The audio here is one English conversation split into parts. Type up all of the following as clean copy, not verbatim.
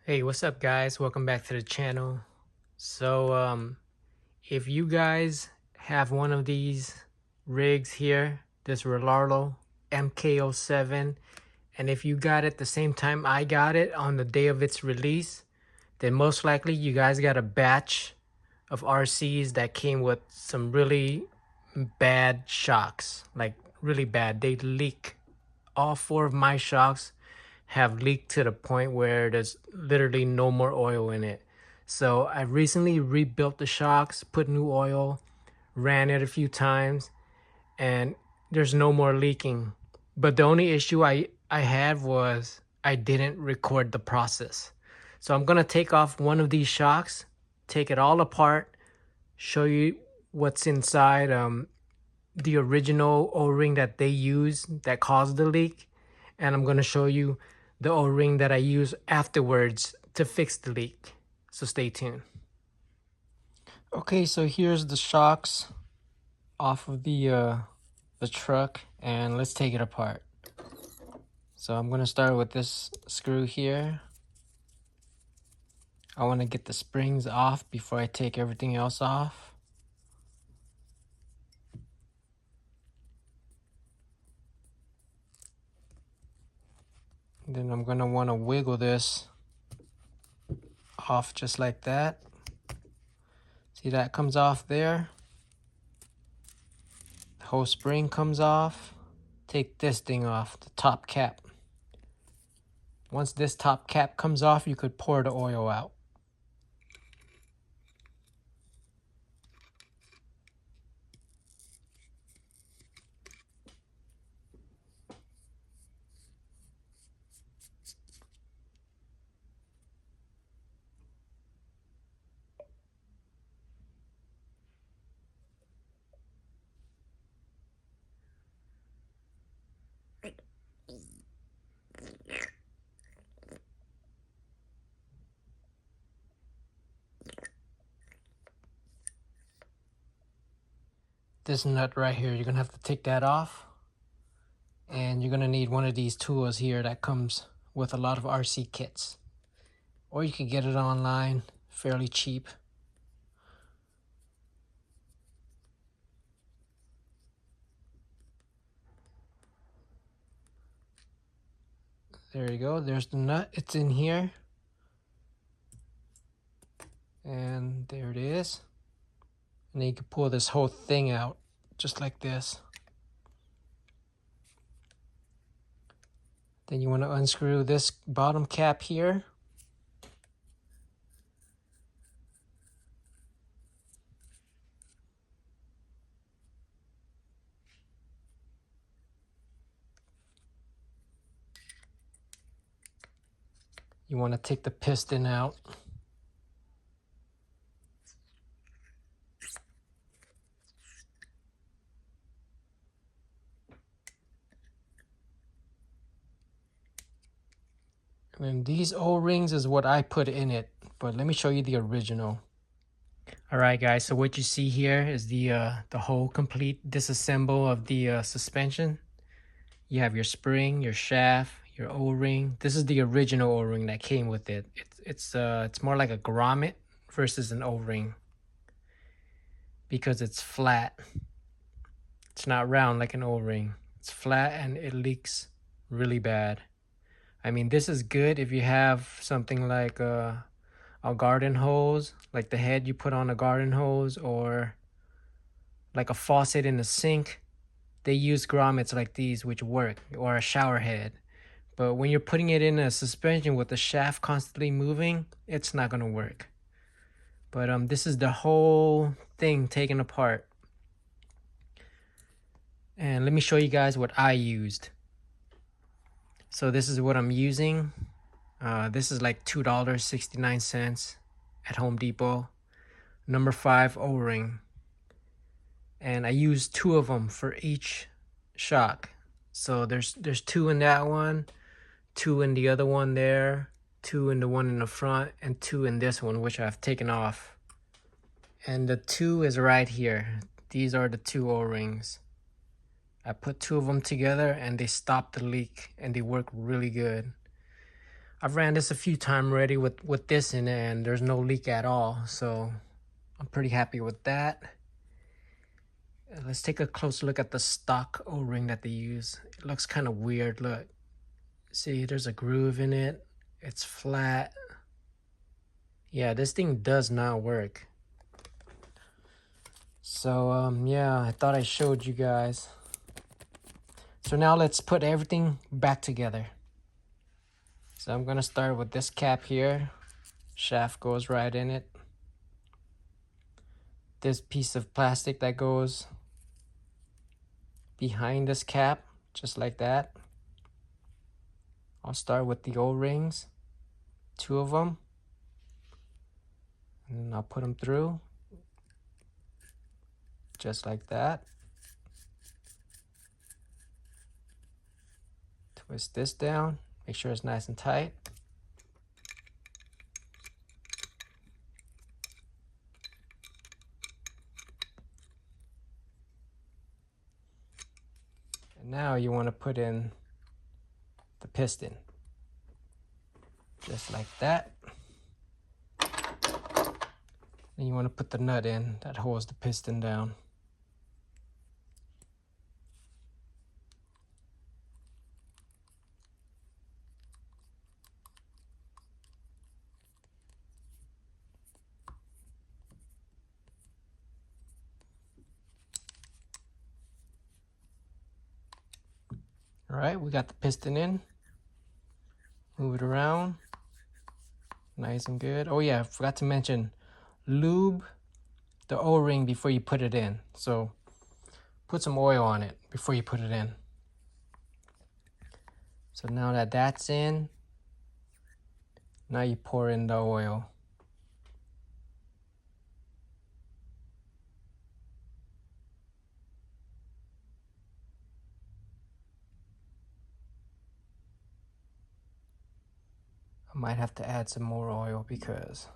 Hey, what's up guys? Welcome back to the channel. So if you guys have one of these rigs here, this Rlaarlo MK07, and if you got it the same time I got it on the day of its release, then most likely you guys got a batch of RCs that came with some really bad shocks, like really bad. They leak. All four of my shocks have leaked to the point where there's literally no more oil in it. So I recently rebuilt the shocks, put new oil, ran it a few times, and there's no more leaking. But the only issue I had was I didn't record the process. So I'm gonna take off one of these shocks, take it all apart, show you what's inside the original O-ring that they use that caused the leak, and I'm gonna show you the O-ring that I use afterwards to fix the leak. So stay tuned. Okay, so here's the shocks off of the truck, and let's take it apart. So I'm gonna start with this screw here. I want to get the springs off before I take everything else off. Then I'm gonna want to wiggle this off just like that. See, that comes off there. The whole spring comes off. Take this thing off, the top cap. Once this top cap comes off, you could pour the oil out. This nut right here, you're gonna have to take that off. And you're gonna need one of these tools here that comes with a lot of RC kits. Or you can get it online, fairly cheap. There you go, there's the nut, it's in here. And there it is. And then you can pull this whole thing out, just like this. Then you want to unscrew this bottom cap here. You want to take the piston out. And then these O-rings is what I put in it, but let me show you the original. All right, guys, so what you see here is the whole complete disassemble of the suspension. You have your spring, your shaft, your O-ring. This is the original O-ring that came with it. It's more like a grommet versus an O-ring because it's flat. It's not round like an O-ring. It's flat and it leaks really bad. I mean, this is good if you have something like a garden hose, like the head you put on a garden hose, or like a faucet in a sink. They use grommets like these which work, or a shower head. But when you're putting it in a suspension with the shaft constantly moving, it's not gonna work. But this is the whole thing taken apart. And let me show you guys what I used. So this is what I'm using. This is like $2.69 at Home Depot. Number 5 O-ring. And I used 2 of them for each shock. So there's 2 in that one, 2 in the other one there, 2 in the one in the front, and 2 in this one, which I've taken off. And the 2 is right here. These are the 2 O-rings. I put 2 of them together and they stopped the leak and they work really good. I've ran this a few times already with this in it, and there's no leak at all, so I'm pretty happy with that. Let's take a closer look at the stock O-ring that they use. It looks kind of weird. Look, see, there's a groove in it. It's flat. Yeah, this thing does not work. So yeah, I thought I showed you guys. So now let's put everything back together. So I'm gonna start with this cap here. Shaft goes right in it. This piece of plastic that goes behind this cap, just like that. I'll start with the O-rings, 2 of them, and then I'll put them through, just like that. Twist this down, make sure it's nice and tight. And now you want to put in the piston, just like that. And you want to put the nut in that holds the piston down. All right, we got the piston in. Move it around. Nice and good. Oh yeah, I forgot to mention, lube the O-ring before you put it in. So put some oil on it before you put it in. So now that that's in, now you pour in the oil. I might have to add some more oil because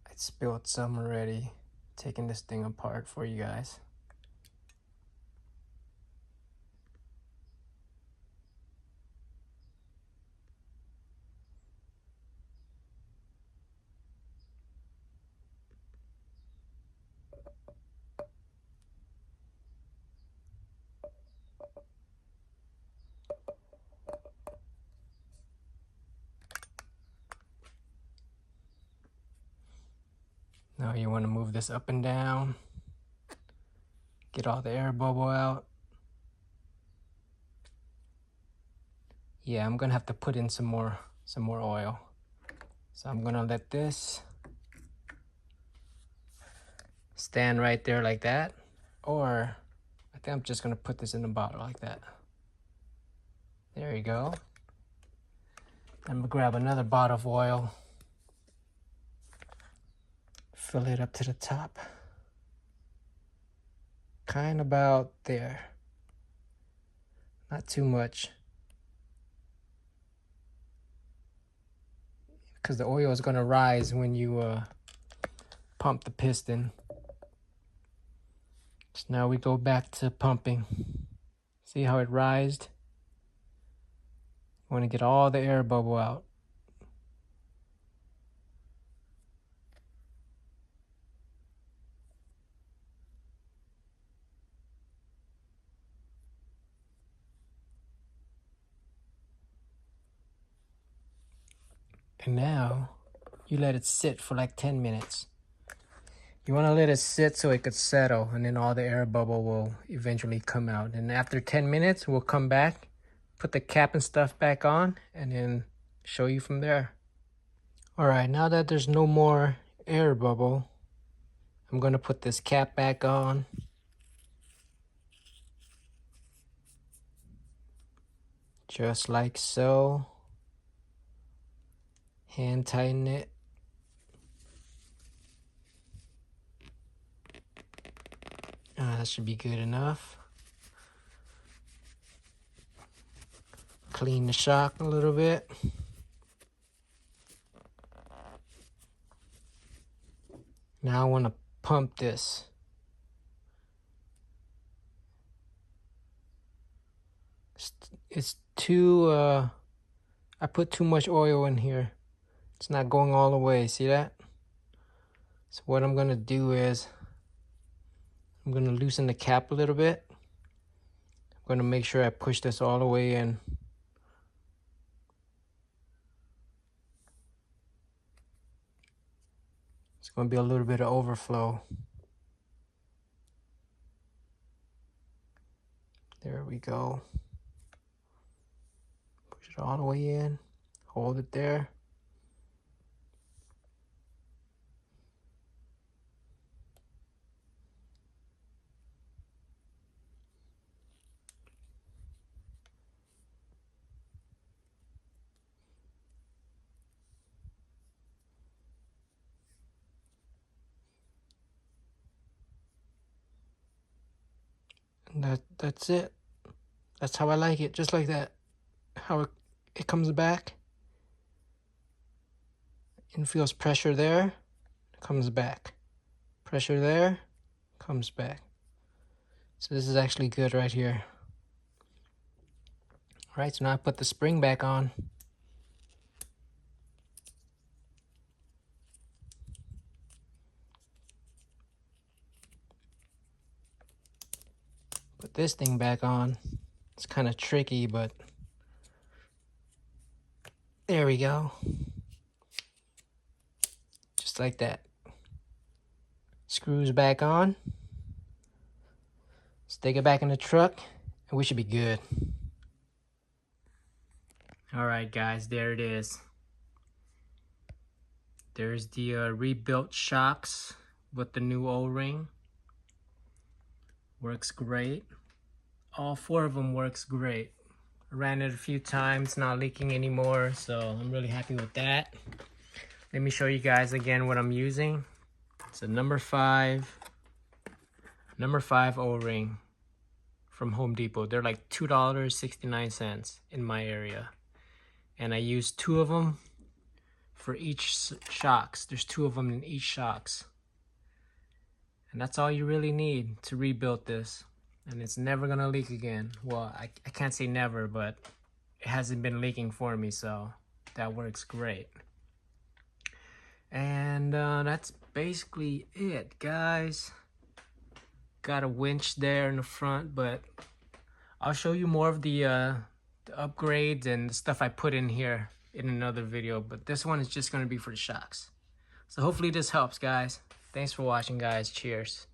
I spilled some already, taking this thing apart for you guys. Now you want to move this up and down, get all the air bubble out. Yeah, I'm gonna have to put in some more oil. So I'm gonna let this stand right there like that, or I think I'm just gonna put this in the bottle like that. There you go. I'm gonna grab another bottle of oil, fill it up to the top, kind of about there, not too much, because the oil is gonna rise when you pump the piston. So now we go back to pumping. See how it rised? Want to get all the air bubble out. And now you let it sit for like 10 minutes. You want to let it sit so it could settle, and then all the air bubble will eventually come out. And after 10 minutes, we'll come back, put the cap and stuff back on, and then show you from there. All right, now that there's no more air bubble, I'm gonna put this cap back on. Just like so. Hand tighten it. That should be good enough. Clean the shock a little bit. Now I want to pump this. It's too I put too much oil in here. It's not going all the way, see that? So what I'm gonna do is, I'm gonna loosen the cap a little bit. I'm gonna make sure I push this all the way in. It's gonna be a little bit of overflow. There we go. Push it all the way in. Hold it there. And that's it. That's how I like it, just like that. How it comes back. And feels pressure there, comes back. Pressure there, comes back. So this is actually good right here. All right, so now I put the spring back on. Put this thing back on. It's kind of tricky, but there we go. Just like that. Screws back on. Stick it back in the truck, and we should be good. All right, guys, there it is. There's the rebuilt shocks with the new O-ring. Works great. All 4 of them works great. I ran it a few times, not leaking anymore, so I'm really happy with that. Let me show you guys again what I'm using. It's a number 5 O-ring from Home Depot. They're like $2.69 in my area. And I used 2 of them for each shocks. There's 2 of them in each shocks. And that's all you really need to rebuild this. And it's never gonna leak again. Well, I can't say never, but it hasn't been leaking for me, so that works great. And that's basically it, guys. Got a winch there in the front, but I'll show you more of the upgrades and the stuff I put in here in another video, but this one is just gonna be for the shocks. So hopefully this helps, guys. Thanks for watching, guys. Cheers.